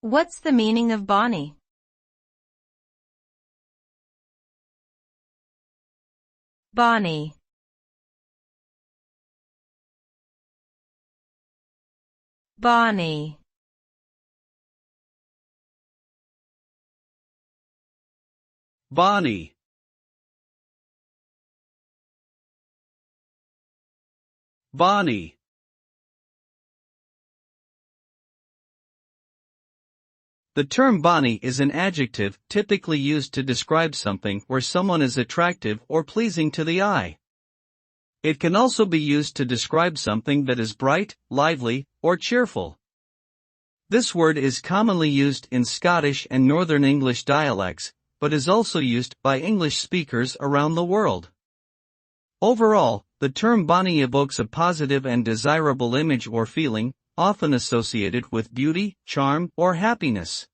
What's the meaning of bonny? Bonny. Bonny. bonny, bonny. The term bonny is an adjective typically used to describe something where someone is attractive or pleasing to the eye. It can also be used to describe something that is bright, lively, or cheerful. This word is commonly used in Scottish and Northern English dialects, but is also used by English speakers around the world. Overall, the term bonny evokes a positive and desirable image or feeling, often associated with beauty, charm, or happiness.